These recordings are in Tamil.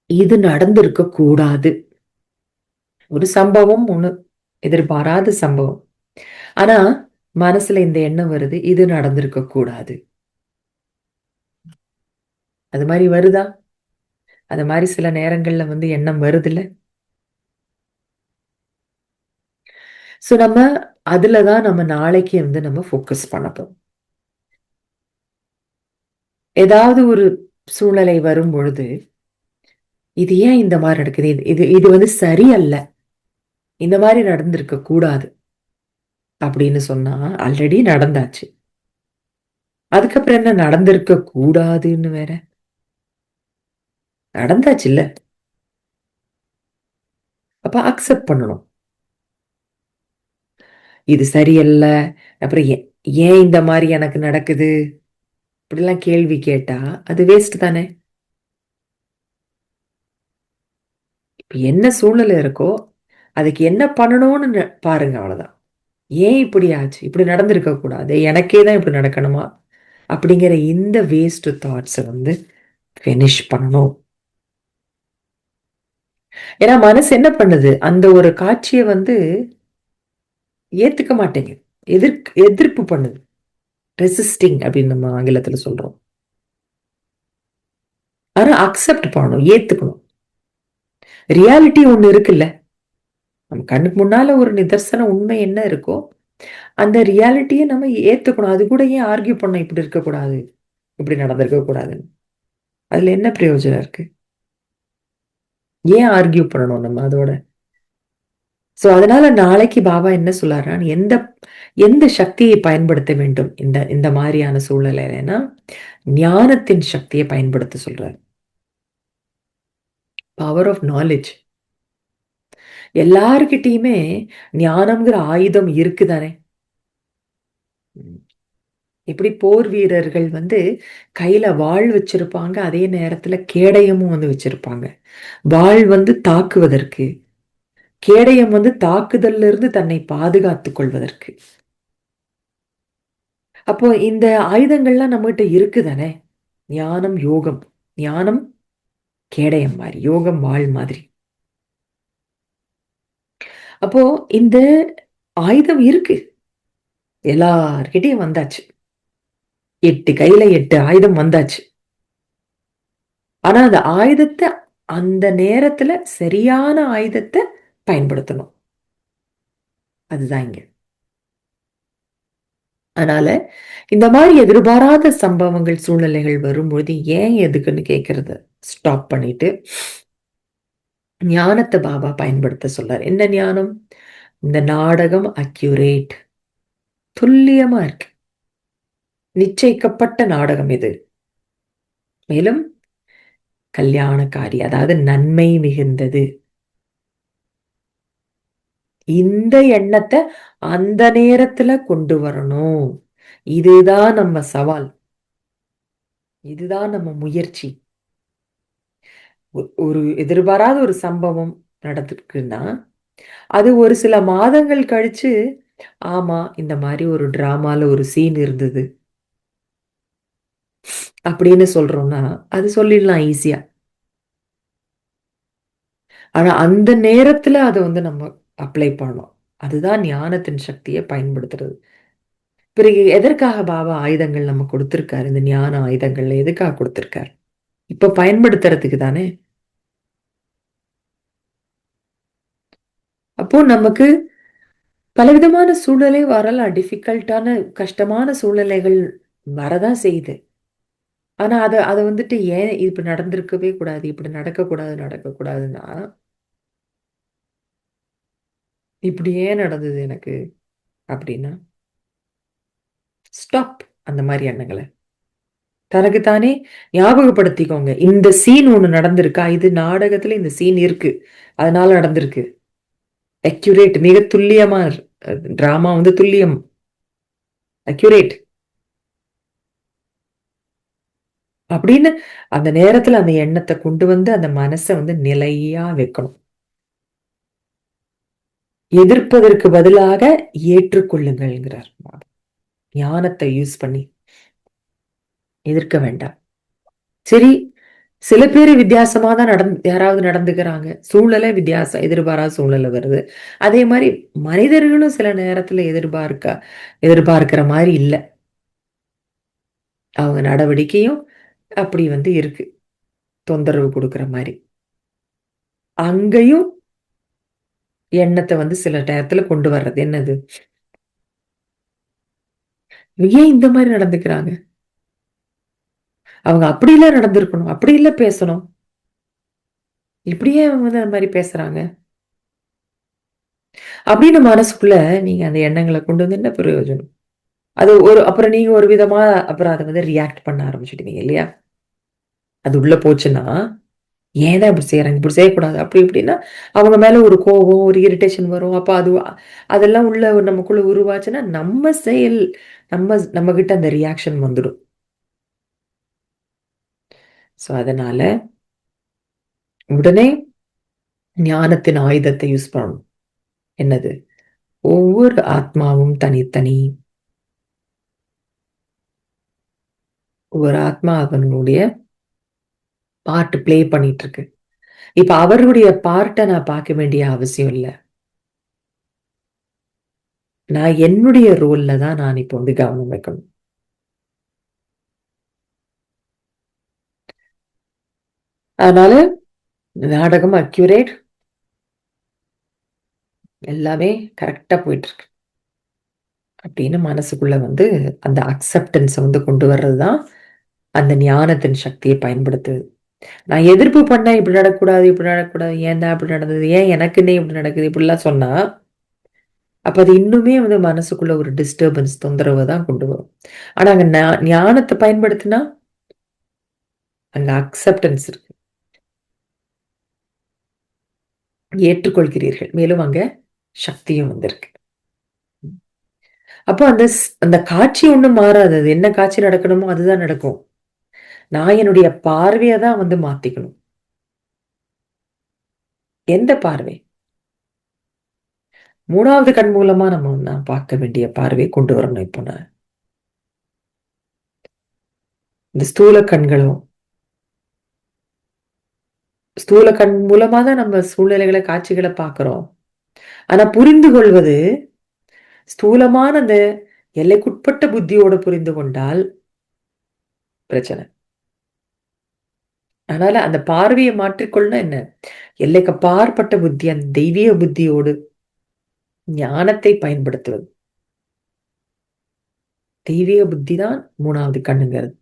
இது நடந்திருக்க கூடாது. ஒரு சம்பவம் ஒண்ணு, எதிர்பாராத சம்பவம். ஆனா மனசுல இந்த எண்ணம் வருது, இது நடந்திருக்க கூடாது. அது மாதிரி வருதா? அது மாதிரி சில நேரங்கள்ல எண்ணம் வருதுல்ல. சோ நம்ம அதுலதான் நம்ம நாளைக்கு நம்ம ஃபோக்கஸ் பண்ண போறோம். ஏதாவது ஒரு சூழ்நிலை வரும் பொழுது, இது ஏன் இந்த மாதிரி நடக்குது, இது இது சரியல்ல, இந்த மாதிரி நடந்திருக்க கூடாது அப்படின்னு சொன்னா ஆல்ரெடி நடந்தாச்சு. அதுக்கப்புறம் என்ன நடந்திருக்க கூடாதுன்னு வேற? நடந்தாச்சு இல்ல. அப்ப அக்செப்ட் பண்ணணும். இது சரியல்ல. அப்புறம் ஏன் இந்த மாதிரி எனக்கு நடக்குது இப்படிலாம் கேள்வி கேட்டா அது வேஸ்ட் தானே. இப்ப என்ன சூழ்நிலை இருக்கோ அதுக்கு என்ன பண்ணணும்னு பாருங்க, அவ்வளவுதான். ஏன் இப்படி ஆச்சு, இப்படி நடந்திருக்க கூடாது, எனக்கே தான் இப்படி நடக்கணுமா அப்படிங்கிற இந்த வேஸ்ட் தாட்ஸ் ஃபினிஷ் பண்ணணும். ஏன்னா மனசு என்ன பண்ணுது, அந்த ஒரு காட்சியை ஏத்துக்க மாட்டேங்குது, எதிர்ப்பு பண்ணுது. ரெசிஸ்டிங் அப்படின்னு நம்ம ஆங்கிலத்துல சொல்றோம். ஆனா அக்செப்ட் பண்ணணும், ஏத்துக்கணும். ரியாலிட்டி ஒண்ணு இருக்குல்ல, நம்ம கண்ணுக்கு முன்னால ஒரு நிதர்சன உண்மை என்ன இருக்கோ அந்த ரியாலிட்டியை நம்ம ஏத்துக்கணும். அது கூட ஏன் ஆர்கியூ பண்ண, இப்படி இருக்கக்கூடாது, இப்படி நடந்திருக்க கூடாதுன்னு? அதுல என்ன பிரயோஜனம் இருக்கு? ஏன் ஆர்கியூ பண்ணணும் நம்ம அதோட? சோ அதனால நாளைக்கு பாபா என்ன சொல்றாரு, எந்த எந்த சக்தியை பயன்படுத்த வேண்டும் இந்த இந்த மாதிரியான சூழ்நிலைனா, ஞானத்தின் சக்தியை பயன்படுத்த சொல்றாரு. Power of knowledge. எல்லார்கிட்டயுமே ஞானம்ங்கிற ஆயுதம் இருக்குதானே. இப்படி போர் வீரர்கள் கையில வாள் வச்சிருப்பாங்க, அதே நேரத்துல கேடயமும் வச்சிருப்பாங்க. வாள் தாக்குவதற்கு, கேடயம் தாக்குதல்ல இருந்து தன்னை பாதுகாத்துக் கொள்வதற்கு. அப்போ இந்த ஆயுதங்கள்லாம் நம்மகிட்ட இருக்குதானே. ஞானம் யோகம், ஞானம் கேடயம் மாதிரி, யோகம் வாள் மாதிரி. அப்போ இந்த ஆயுதம் இருக்கு, எல்லார்கிட்டயும் வந்தாச்சு. 8 கையில 8 ஆயுதம் வந்தாச்சு. ஆனா அந்த ஆயுதத்தை அந்த நேரத்துல சரியான ஆயுதத்தை பயன்படுத்தணும். அதுதான் இங்க. அதனால இந்த மாதிரி எதிர்பாராத சம்பவங்கள் சூழ்நிலைகள் வரும்பொழுது ஏன் எதுக்குன்னு கேட்கறத ஸ்டாப் பண்ணிட்டு ஞானத்தை பாபா பயன்படுத்த சொல்றார். என்ன ஞானம்? இந்த நாடகம் அக்யூரேட், துல்லியமா இருக்கு, நிச்சயிக்கப்பட்ட நாடகம் இது. மேலும் கல்யாணக்காரி, அதாவது நன்மை மிகுந்தது. இந்த எண்ணத்தை அந்த நேரத்துல கொண்டு வரணும். இதுதான் நம்ம சவால், இதுதான் நம்ம முயற்சி. ஒரு எதிர்பாராத ஒரு சம்பவம் நடந்திருக்குன்னா அது ஒரு சில மாதங்கள் கழிச்சு, ஆமா இந்த மாதிரி ஒரு டிராமால ஒரு சீன் இருந்தது அப்படின்னு சொல்றோம்னா அது சொல்லிடலாம் ஈஸியா. ஆனா அந்த நேரத்துல அதை நம்ம அப்ளை பண்ணணும். அதுதான் ஞானத்தின் சக்தியை பயன்படுத்துறது. பிறகு எதற்காக பாபா ஆயுதங்கள் நம்ம கொடுத்திருக்காரு, இந்த ஞான ஆயுதங்கள்ல எதுக்காக கொடுத்திருக்காரு? இப்ப பயன்படுத்துறதுக்கு தானே. அப்போ நமக்கு பலவிதமான சூழ்நிலை வரலாம், டிஃபிகல்ட்டான கஷ்டமான சூழ்நிலைகள் வரதான் செய்யுது. ஆனா அதை அதை ஏன் இப்படி நடந்திருக்கவே கூடாது, இப்படி நடக்கக்கூடாது நடக்கக்கூடாதுன்னா, இப்படி ஏன் நடந்தது எனக்கு அப்படின்னா ஸ்டாப் அந்த மாதிரி எண்ணங்களை தனக்கு தானே ஞாபகப்படுத்திக்கோங்க. இந்த சீன் ஒண்ணு நடந்திருக்கா, இது நாடகத்துல இந்த சீன் இருக்கு, அதனால நடந்திருக்கு. அக்யூரேட், மிக துல்லியமா. டிராமா துல்லியம், அக்யூரேட் அப்படின்னு அந்த நேரத்துல அந்த எண்ணத்தை கொண்டு அந்த மனசை நிலையா வைக்கணும். எதிர்ப்பதற்கு பதிலாக ஏற்றுக்கொள்ளுங்கள்ங்கிறார். ஞானத்தை யூஸ் பண்ணி எதிர்க்க வேண்டாம். சரி, சில பேர் வித்தியாசமா தான் யாராவது நடந்துக்கிறாங்க. சூழ்நிலை வித்தியாசம், எதிர்பாராத சூழ்நிலை வருது. அதே மாதிரி மனிதர்களும் சில நேரத்துல எதிர்பார்க்கிற மாதிரி இல்ல. அவங்க நடவடிக்கையும் அப்படி இருக்கு. தொந்தரவு கொடுக்கிற மாதிரி. அங்கேயும் எண்ணத்தை சில நேரத்துல கொண்டு வர்றது என்னது? ஏன் இந்த மாதிரி நடந்துக்கிறாங்க? அவங்க அப்படிலாம் நடந்திருக்கணும், அப்படி இல்ல பேசணும். இப்படியே அவங்க அந்த மாதிரி பேசுறாங்க அப்படின்னு மனசுக்குள்ள நீங்க அந்த எண்ணங்களை கொண்டு என்ன பிரயோஜனம்? அது அப்புறம் நீங்க ஒரு விதமா அப்புறம் அதை ரியாக்ட் பண்ண ஆரம்பிச்சுடுவீங்க இல்லையா? அது உள்ள போச்சுன்னா, ஏன் தான் இப்படி செய்யறாங்க, இப்படி செய்யக்கூடாது அப்படி இப்படின்னா அவங்க மேல ஒரு கோபம், ஒரு இரிட்டேஷன் வரும். அப்ப அதெல்லாம் உள்ள நமக்குள்ள உருவாச்சுன்னா நம்ம செயல், நம்ம கிட்ட அந்த ரியாக்ஷன் வந்துடும். சோ அதனால உடனே ஞானத்தின் ஆயுதத்தை யூஸ் பண்ணணும். என்னது? ஒவ்வொரு ஆத்மாவும் தனித்தனி. ஒரு ஆத்மா அவனுடைய பார்ட் பிளே பண்ணிட்டு இருக்கு. இப்ப அவர்களுடைய பார்ட்டை நான் பார்க்க வேண்டிய அவசியம் இல்லை. நான் என்னுடைய ரோல்ல தான் நான் இப்போ கவனம் வைக்கணும். அதனால நாடகம் அக்யூரேட், எல்லாமே கரெக்டா போயிட்டு இருக்கு அப்படின்னு மனசுக்குள்ள அந்த அக்செப்டன்ஸை கொண்டு வர்றதுதான் அந்த ஞானத்தின் சக்தியை பயன்படுத்துது. நான் எதிர்ப்பு பண்ண இப்படி நடக்கக்கூடாது, இப்படி நடக்கக்கூடாது, ஏன் தான் இப்படி நடந்தது, ஏன் எனக்குன்னே இப்படி நடக்குது, இப்படிலாம் சொன்னா அப்ப அது இன்னுமே மனசுக்குள்ள ஒரு டிஸ்டர்பன்ஸ், தொந்தரவை தான் கொண்டு வரும். ஆனா அங்க ஞானத்தை பயன்படுத்தினா அங்க அக்செப்டன்ஸ் இருக்கு, ஏற்றுக்கொள்கிறீர்கள், மேலும் அங்க சக்தியும் வந்திருக்கு. அப்போ அந்த காட்சி ஒண்ணும் மாறாது. அது என்ன காட்சி நடக்கணுமோ அதுதான் நடக்கும். நான் என்னுடைய பார்வையை தான் மாத்திக்கணும். எந்த பார்வை? மூணாவது கண் மூலமா நான் பார்க்க வேண்டிய பார்வையை கொண்டு வரணும். இப்போ நான் இந்த ஸ்தூல கண் மூலமா தான் நம்ம சூழ்நிலைகளை, காட்சிகளை பார்க்கிறோம். ஆனா புரிந்து கொள்வது ஸ்தூலமான அந்த எல்லைக்குட்பட்ட புத்தியோட புரிந்து கொண்டால் பிரச்சனை. அதனால அந்த பார்வையை மாற்றிக்கொள்ளணும். என்ன? எல்லைக்கு அப்பாற்பட்ட புத்தி, அந்த தெய்வீக புத்தியோடு ஞானத்தை பயன்படுத்துவது. தெய்வீக புத்தி தான் மூணாவது கண்ணுங்கிறது.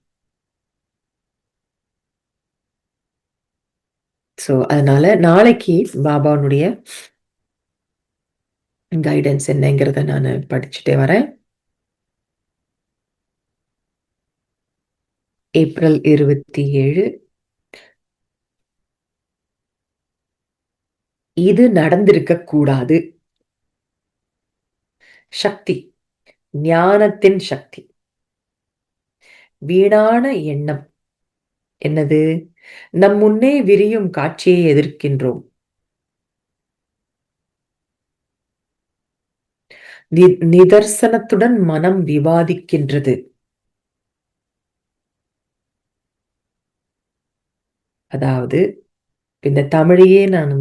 சோ அதனால நாளைக்கு பாபாவுடைய கைடன்ஸ் என்னங்கிறத நான் படிச்சுட்டே வரேன். ஏப்ரல் 27. இது நடந்திருக்க கூடாது. சக்தி, ஞானத்தின் சக்தி. வீணான எண்ணம் என்னது? நம் முன்னே விரியும் காட்சியை எதிர்க்கின்றோம். நிதர்சனத்துடன் மனம் விவாதிக்கின்றது. அதாவது இந்த தமிழையே நான்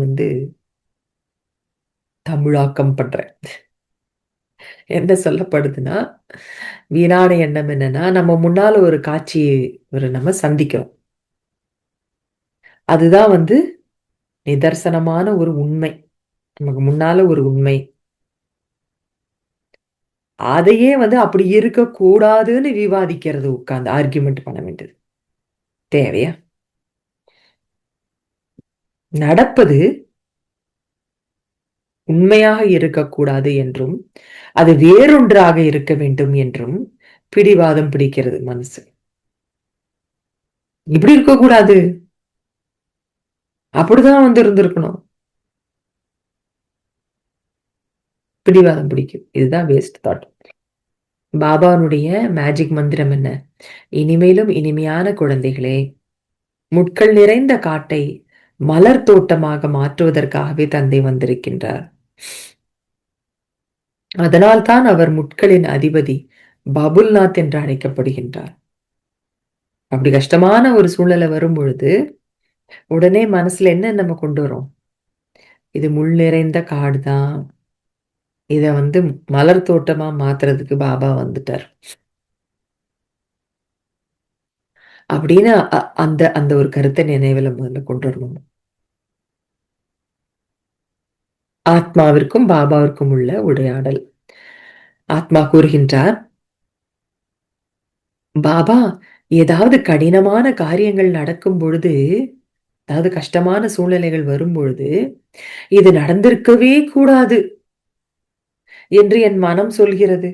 தமிழாக்கம் பண்றேன். என்ன சொல்லப்படுதுன்னா, வீணான எண்ணம் என்னன்னா, நம்ம முன்னால ஒரு காட்சியை நம்ம சந்திக்கிறோம். அதுதான் நிதர்சனமான ஒரு உண்மை. நமக்கு முன்னால ஒரு உண்மை. அதையே அப்படி இருக்க கூடாதுன்னு விவாதிக்கிறது, உட்கார்ந்து ஆர்கியூமெண்ட் பண்ண வேண்டியது தேவையா? நடப்பது உண்மையாக இருக்கக்கூடாது என்றும் அது வேறொன்றாக இருக்க வேண்டும் என்றும் பிடிவாதம் பிடிக்கிறது மனசு. இப்படி இருக்கக்கூடாது, அப்படிதான் இருந்திருக்கணும். பிடிவாதம் பிடிக்கும். இதுதான் வேஸ்ட் தாட். பாபாவுடைய மேஜிக் மந்திரம் என்ன? இனிமேலும் இனிமையான குழந்தைகளே, முட்கள் நிறைந்த காட்டை மலர் தோட்டமாக மாற்றுவதற்காகவே தந்தை வந்திருக்கின்றார். அதனால்தான் அவர் முட்களின் அதிபதி பபுல்நாத் என்று அழைக்கப்படுகின்றார். அப்படி கஷ்டமான ஒரு சூழ்நிலை வரும் பொழுது உடனே மனசுல என்ன நம்ம கொண்டு வரோம்? இது முள் நிறைந்த காடு தான். இத மலர் தோட்டமா மாத்துறதுக்கு பாபா வந்துட்டார் அப்படின்னு அந்த அந்த ஒரு கருத்தை நினைவுல முதல்ல கொண்டு வரணும். ஆத்மாவிற்கும் பாபாவிற்கும் உள்ள உரையாடல். ஆத்மா கூறுகின்றார், பாபா, ஏதாவது கடினமான காரியங்கள் நடக்கும் பொழுது, அதாவது கஷ்டமான சூழ்நிலைகள் வரும் பொழுது, இது நடந்திருக்கவே கூடாது என்று என் மனம் சொல்கிறது.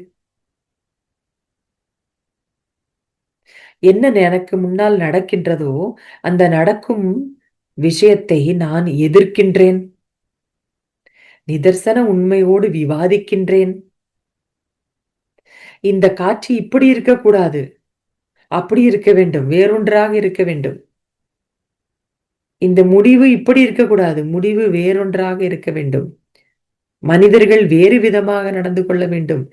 என்ன எனக்கு முன்னால் நடக்கின்றதோ அந்த நடக்கும் விஷயத்தை நான் எதிர்க்கின்றேன், நிதர்சன உண்மையோடு விவாதிக்கின்றேன். இந்த காட்சி இப்படி இருக்கக்கூடாது, அப்படி இருக்க வேண்டும், வேறொன்றாக இருக்க வேண்டும். இந்த முடிவு இப்படி இருக்கக்கூடாது, முடிவு வேறொன்றாக இருக்க வேண்டும். மனிதர்கள் வேறு விதமாக நடந்து கொள்ள வேண்டும்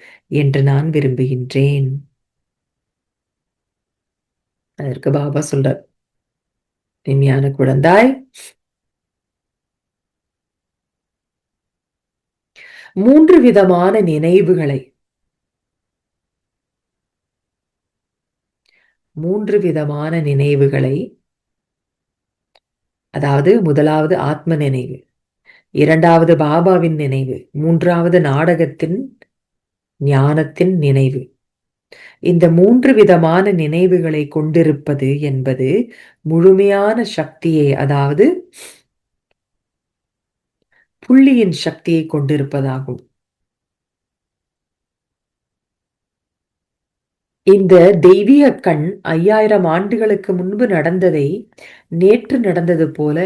என்று நான் விரும்புகின்றேன். அதற்கு பாபா சொல்றார், இனிமையான குழந்தாய், 3 விதமான நினைவுகளை 3 விதமான நினைவுகளை, அதாவது முதலாவது ஆத்ம நினைவு, இரண்டாவது பாபாவின் நினைவு, மூன்றாவது நாடகத்தின் ஞானத்தின் நினைவு. இந்த 3 விதமான நினைவுகளை கொண்டிருப்பது என்பது முழுமையான சக்தியை, அதாவது புள்ளியின் சக்தியை கொண்டிருப்பதாகும். இந்த தெய்வீக கண் 5000 ஆண்டுகளுக்கு முன்பு நடந்ததை நேற்று நடந்தது போல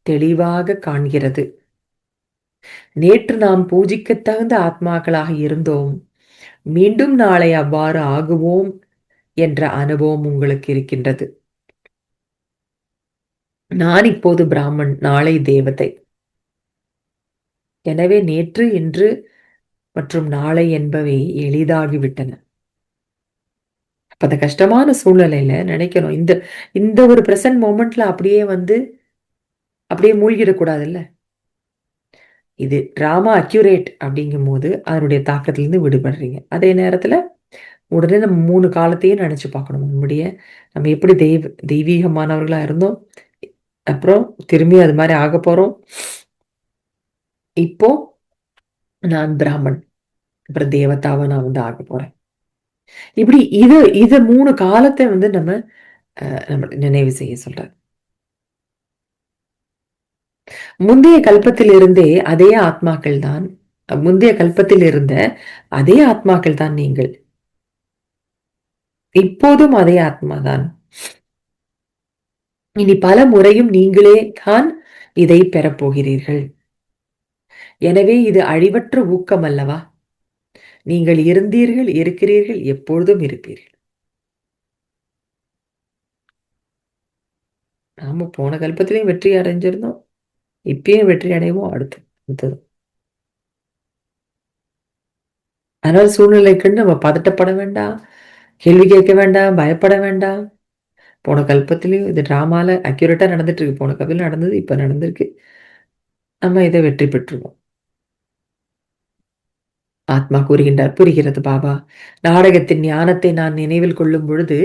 தெளிவாக காண்கிறது. நேற்று நாம் பூஜிக்க தகுந்த ஆத்மாக்களாக இருந்தோம், மீண்டும் நாளை அவ்வாறு ஆகுவோம் என்ற அனுபவம் உங்களுக்கு இருக்கின்றது. நான் இப்போது பிராமன், நாளை தேவதை. எனவே நேற்று, இன்று மற்றும் நாளை என்பவை எளிதாகிவிட்டன. அப்ப அந்த கஷ்டமான சூழ்நிலையில நினைக்கணும், இந்த இந்த ஒரு பிரசன்ட் மொமெண்ட்ல அப்படியே மூழ்கிடக்கூடாதுல்ல. இது டிராமா அக்யூரேட் அப்படிங்கும் போது அதனுடைய தாக்கத்திலிருந்து விடுபடுறீங்க. அதே நேரத்துல உடனே நம்ம 3 காலத்தையும் நினைச்சு பார்க்கணும். நம்ம எப்படி தெய்வீகமானவர்களா இருந்தோம், அப்புறம் திரும்பி அது மாதிரி ஆக போறோம், இப்போ நான் பிராமன், அப்புறம் தேவதாவா நான் ஆக போறேன். இப்படி இது 3 காலத்தை நம்ம நினைவு செய்ய சொல்றார். முந்தைய கல்பத்தில் இருந்தே அதே ஆத்மாக்கள் தான், முந்தைய கல்பத்தில் இருந்த அதே ஆத்மாக்கள் தான் நீங்கள். இப்போதும் அதே ஆத்மாதான். இனி பல முறையும் நீங்களே தான் இதை பெறப்போகிறீர்கள். எனவே இது அழிவற்ற ஊக்கம் அல்லவா? நீங்கள் இருந்தீர்கள், இருக்கிறீர்கள், எப்பொழுதும் இருப்பீர்கள். நாம போன கல்பத்திலையும் வெற்றி அடைஞ்சிருந்தோம், இப்பயும் வெற்றி அடைவோம் அடுத்தது. அதனால சூழ்நிலைக்கு நம்ம பதட்டப்பட வேண்டாம், கேள்வி கேட்க வேண்டாம், பயப்பட வேண்டாம். போன கல்பத்திலையும் இது டிராமால அக்யூரேட்டா நடந்துட்டு இருக்கு. போன கல்பத்தில் நடந்தது, இப்ப நடந்திருக்கு. நம்ம இதை வெற்றி பெற்றுவோம். ஆத்மா கூறுகின்றார், புரிகிறது பாபா. நாடகத்தின் ஞானத்தை நான் நினைவில் கொள்ளும் பொழுது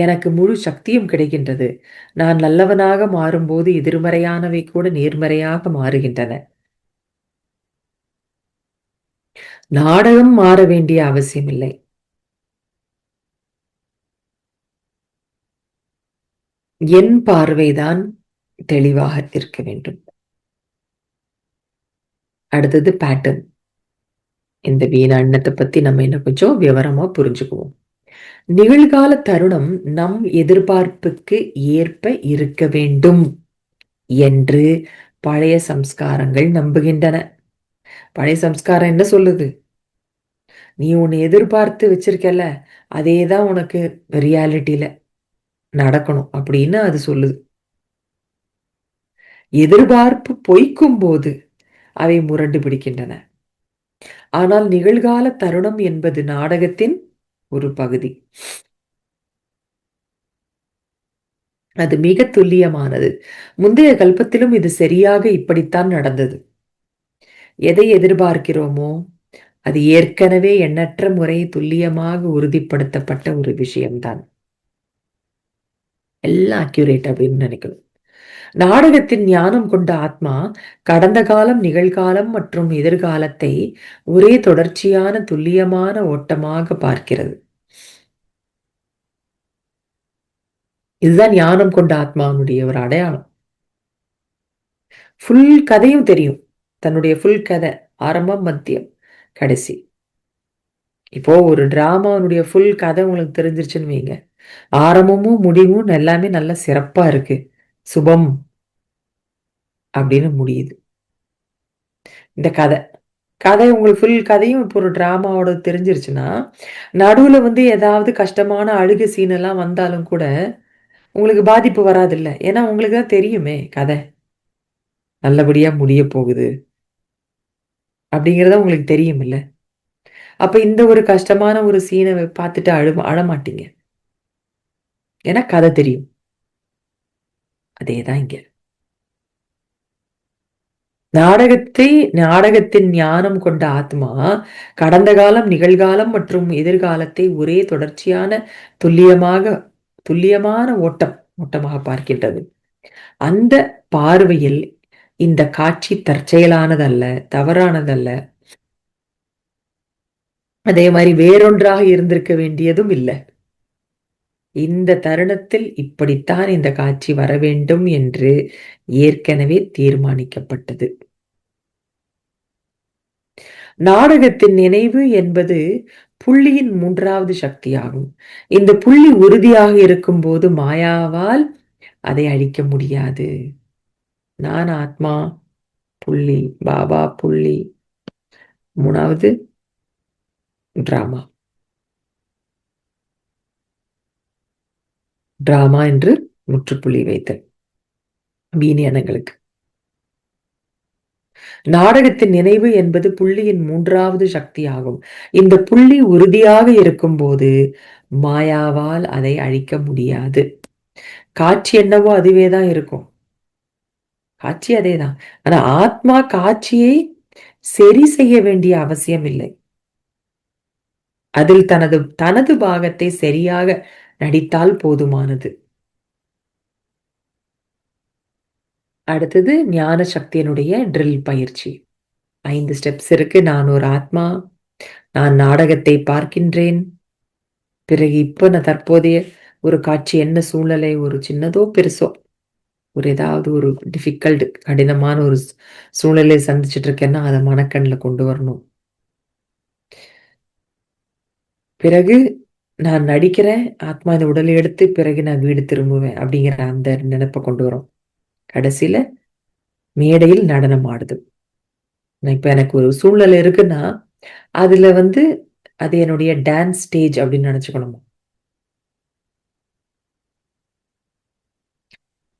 எனக்கு முழு சக்தியும் கிடைக்கின்றது. நான் நல்லவனாக மாறும்போது எதிர்மறையானவை கூட நேர்மறையாக மாறுகின்றன. நாடகம் மாற வேண்டிய அவசியமில்லை. என் பார்வைதான் தெளிவாக இருக்க வேண்டும். அடுத்தது பேட்டர்ன். இந்த வீணா எண்ணத்தை பத்தி நம்ம இன்னும் கொஞ்சம் விவரமா புரிஞ்சுக்குவோம். நிகழ்கால தருணம் நம் எதிர்பார்ப்புக்கு ஏற்ப இருக்க வேண்டும் என்று பழைய சம்ஸ்காரங்கள் நம்புகின்றன. பழைய சம்ஸ்காரம் என்ன சொல்லுது? நீ உன்னை எதிர்பார்த்து வச்சிருக்கல, அதேதான் உனக்கு ரியாலிட்டியில நடக்கணும் அப்படின்னு அது சொல்லுது. எதிர்பார்ப்பு பொய்க்கும் போது அவை முரண்டு பிடிக்கின்றன. ஆனால் நிகழ்கால தருணம் என்பது நாடகத்தின் ஒரு பகுதி. அது மிக துல்லியமானது. முந்தைய கல்பத்திலும் இது சரியாக இப்படித்தான் நடந்தது. எதை எதிர்பார்க்கிறோமோ அது ஏற்கனவே எண்ணற்ற முறை துல்லியமாக உறுதிப்படுத்தப்பட்ட ஒரு விஷயம்தான். எல்லாம் அக்யூரேட் அப்படின்னு நினைக்கணும். நாடகத்தின் ஞானம் கொண்ட ஆத்மா கடந்த காலம், நிகழ்காலம் மற்றும் எதிர்காலத்தை ஒரே தொடர்ச்சியான துல்லியமான ஓட்டமாக பார்க்கிறது. இதுதான் ஞானம் கொண்ட ஆத்மாவுடைய ஒரு அடையாளம். ஃபுல் கதையும் தெரியும். தன்னுடைய ஃபுல் கதை, ஆரம்பம், மத்தியம், கடைசி. இப்போ ஒரு டிராமாவுடைய ஃபுல் கதை உங்களுக்கு தெரிஞ்சிருச்சுன்னு வைங்க, ஆரம்பமும் முடிவும் எல்லாமே நல்ல சிறப்பா இருக்கு, சுபம் அப்படின்னு முடியுது இந்த கதை. கதை உங்களுக்கு ஃபுல் கதையும் இப்போ ஒரு டிராமாவோட தெரிஞ்சிருச்சுன்னா, நடுவுல வந்து ஏதாவது கஷ்டமான அழுகை சீன் எல்லாம் வந்தாலும் கூட உங்களுக்கு பாதிப்பு வராதுல்ல. ஏன்னா உங்களுக்கு தான் தெரியுமே கதை நல்லபடியா முடிய போகுது அப்படிங்கிறத உங்களுக்கு தெரியுமில்ல. அப்ப இந்த ஒரு கஷ்டமான ஒரு சீனை பார்த்துட்டு அழமாட்டீங்க. ஏன்னா கதை தெரியும். அதேதான் இங்க. நாடகத்தின் ஞானம் கொண்ட ஆத்மா கடந்த காலம், நிகழ்காலம் மற்றும் எதிர்காலத்தை ஒரே தொடர்ச்சியான துல்லியமான ஓட்டமாக பார்க்கின்றது. அந்த பார்வையில் இந்த காட்சி தற்செயலானதல்ல, தவறானதல்ல. அதே மாதிரி வேறொன்றாக இருந்திருக்க வேண்டியதும் இல்லை. இந்த தருணத்தில் இப்படித்தான் இந்த காட்சி வர வேண்டும் என்று ஏற்கனவே தீர்மானிக்கப்பட்டது. நாடகத்தின் நினைவு என்பது புள்ளியின் மூன்றாவது சக்தியாகும். இந்த புள்ளி உறுதியாக இருக்கும் போது மாயாவால் அதை அழிக்க முடியாது. நான் ஆத்மா புள்ளி, பாபா புள்ளி, மூணாவது டிராமா. டிராமா என்று முற்றுப்புள்ளி வைத்தல் வீணியனங்களுக்கு. நாடகத்தின் நினைவு என்பது புள்ளியின் மூன்றாவது சக்தியாகும். இந்த புள்ளி உறுதியாக இருக்கும்போது மாயாவால் அதை அழிக்க முடியாது. காட்சி என்னவோ அதுவேதான் இருக்கும். காட்சி அதேதான். ஆனா ஆத்மா காட்சியை சரி செய்ய வேண்டிய அவசியம் இல்லை. அதில் தனது பாகத்தை சரியாக நடித்தால் போதுமானது. அடுத்தது ஞான சக்தியினுடைய ட்ரில் பயிற்சி. 5 ஸ்டெப்ஸ் இருக்கு. நான் ஒரு ஆத்மா, நான் நாடகத்தை பார்க்கின்றேன். பிறகு இப்ப நான் தற்போதைய ஒரு காட்சி, என்ன சூழ்நிலை, ஒரு சின்னதோ பெருசோ, ஒரு ஏதாவது ஒரு டிஃபிகல்ட் கடினமான ஒரு சூழ்நிலை சந்திச்சுட்டு இருக்கேன்னா அதை மனக்கண்ணில் கொண்டு வரணும். பிறகு நான் நடிக்கிறேன், ஆத்மா இந்த உடலை எடுத்து பிறகு நான் வீடு திரும்புவேன் அப்படிங்கிற அந்த நினைப்பை கொண்டு வரும். கடைசியில மேடையில் நடனம் ஆடுது. இப்ப எனக்கு ஒரு சூழ்நிலை இருக்குன்னா அதுல வந்து அது என்னுடைய டான்ஸ் ஸ்டேஜ் அப்படின்னு நினைச்சுக்கணும்.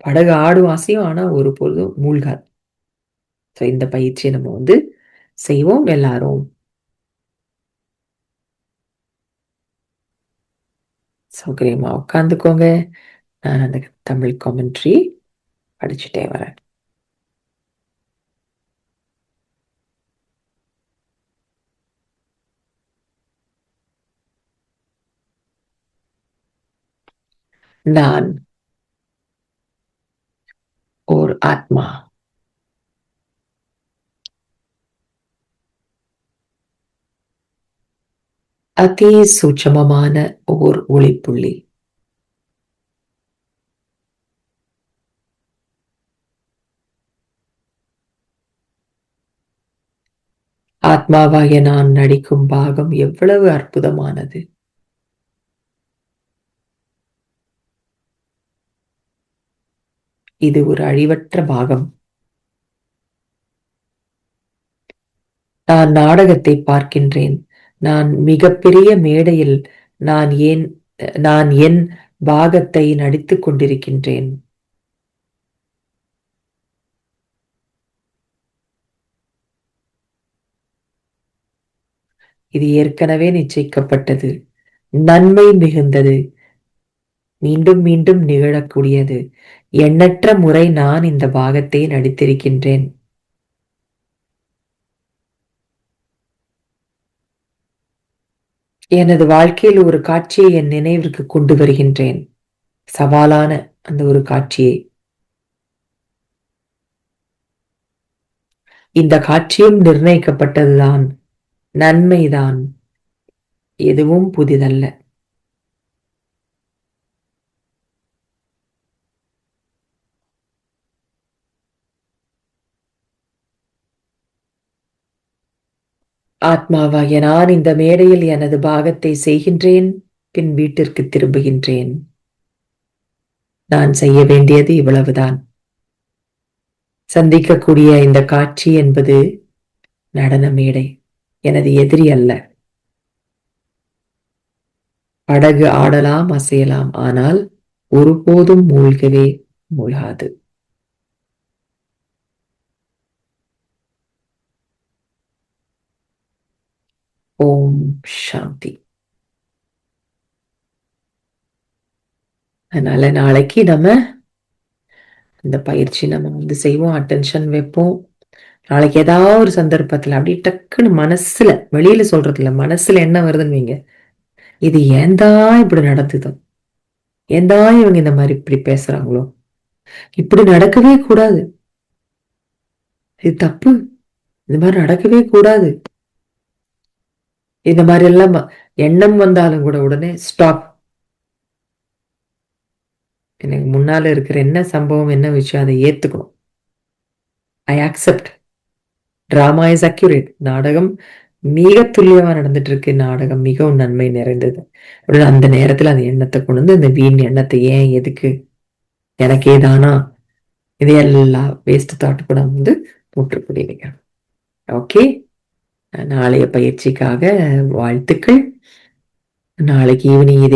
படகு ஆடும் அசையும், ஆனா ஒரு பொழுதும் மூழ்காது. இந்த பயிற்சியை நம்ம வந்து செய்வோம் எல்லாரும். சௌகரியமா உட்காந்துக்கோங்க. நான் அந்த தமிழ் காமெண்ட்ரி படிச்சுட்டே வரேன். நான் ஓர் ஆத்மா. அதி சூட்சமமான ஓர் ஒளிப்புள்ளி. ஆத்மாவாகிய நான் நடிக்கும் பாகம் எவ்வளவு அற்புதமானது. இது ஒரு அழிவற்ற பாகம். நான் நாடகத்தை பார்க்கின்றேன். நான் மிகப்பெரிய மேடையில் நான் என் பாகத்தை நடித்துக் கொண்டிருக்கின்றேன். இது ஏற்கனவே நிச்சயிக்கப்பட்டது, நன்மை மிகுந்தது. மீண்டும் மீண்டும் நிகழக்கூடியது. எண்ணற்ற முறை நான் இந்த பாகத்தை நடித்திருக்கின்றேன். எனது வாழ்க்கையில் ஒரு காட்சியை என் நினைவிற்கு கொண்டு வருகின்றேன். சவாலான அந்த ஒரு காட்சியை. இந்த காட்சியும் நிர்ணயிக்கப்பட்டதுதான். நன்மைதான். எதுவும் புதிதல்ல. ஆத்மாவாகிய நான் இந்த மேடையில் எனது பாகத்தை செய்கின்றேன், பின் வீட்டிற்கு திரும்புகின்றேன். நான் செய்ய வேண்டியது இவ்வளவுதான். சந்திக்கக்கூடிய இந்த காட்சி என்பது நடன மேடை. எனது எதிரி அல்ல. படகு ஆடலாம், அசையலாம், ஆனால் ஒருபோதும் மூழ்கவே மூழ்காது. ஓம் சாந்தி. அதனால நாளைக்கு நம்ம இந்த பயிற்சி நம்ம செய்வோம், அட்டென்ஷன் வைப்போம். நாளைக்கு ஏதாவது ஒரு சந்தர்ப்பத்துல அப்படி டக்குன்னு மனசுல, வெளியில சொல்றது இல்ல, மனசுல என்ன வருதுன்னு வைங்க, இது ஏன்தான் இப்படி நடந்ததோ, ஏன்தான் இவங்க இந்த மாதிரி இப்படி பேசுறாங்களோ, இப்படி நடக்கவே கூடாது, இது தப்பு, இந்த மாதிரி நடக்கவே கூடாது, இந்த மாதிரி எல்லாம் எண்ணம் வந்தாலும் கூட உடனே ஸ்டாப். எனக்கு முன்னால இருக்கிற என்ன சம்பவம், என்ன விஷயம், அதை ஏத்துக்கணும். I accept. Drama is accurate. நாடகம் மிக துல்லியமா நடந்துட்டு இருக்கு. நாடகம் மிகவும் நன்மை நிறைந்தது. அந்த நேரத்துல அந்த எண்ணத்தை கொண்டு வந்து, அந்த வீண் எண்ணத்தை, ஏன், எதுக்கு, எனக்கே தானா, இதையெல்லாம் வேஸ்ட் தாட் கூட முற்றுப்புள்ளிங்க. ஓகே. நாளைய பயிற்சிக்காக வாழ்த்துக்கள். நாளைக்கு ஈவினிங் இதே